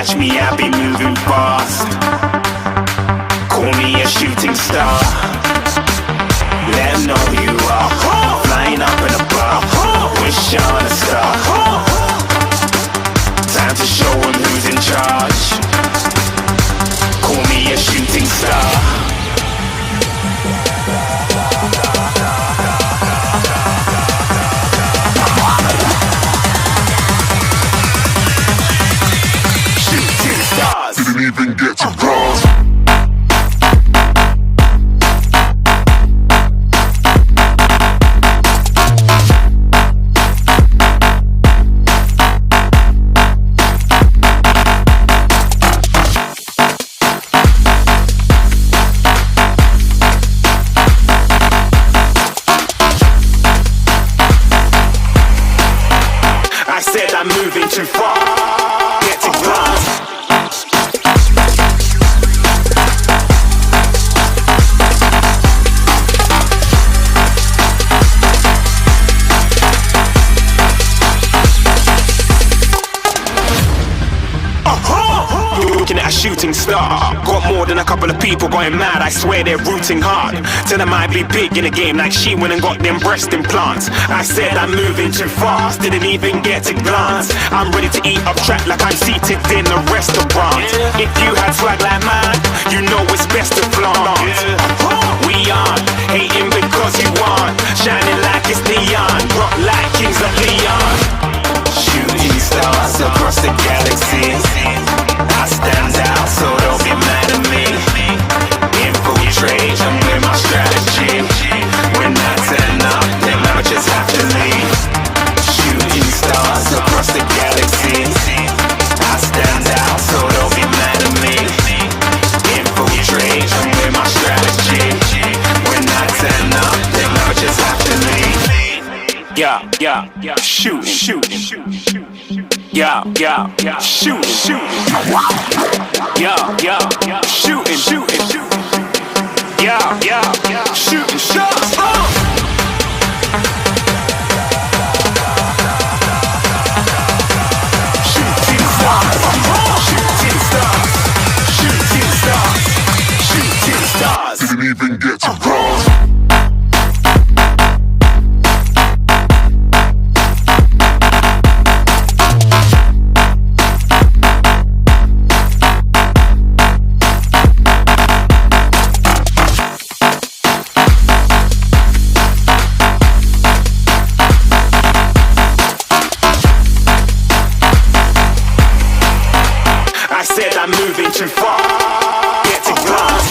catch me, I'll be moving fast. Call me a shooting star. Let 'em know who you are. Flying up in a bar, wish on a star. Time to show 'em who's in charge. Call me a shooting star. Didn't even get to bronze. I said I'm moving too far. Get to glance. Looking at a shooting star. Got more than a couple of people going mad. I swear they're rooting hard. Tell them I'd be big in the game like she went and got them breast implants. I said I'm moving too fast, didn't even get to glance. I'm ready to eat up track like I'm seated in a restaurant. If you had swag like mine, you know it's best to flaunt. We aren't hating because you aren't shining like it's neon, rock like kings of Leon. Shooting stars across the galaxy. I stand out, so don't be mad at me. Infiltrate, I'm with my strategy. When I turn up, then I just have to leave. Shooting stars across the galaxy. I stand out, so don't be mad at me. Infiltrate, I'm with my strategy. When I turn up, then I just have to leave. Yeah, shooting. Yeah, shooting. Yeah, shooting. Yeah, shooting shots. Shooting stars. Didn't even get to bronze. I said I'm moving too far. Get to glance.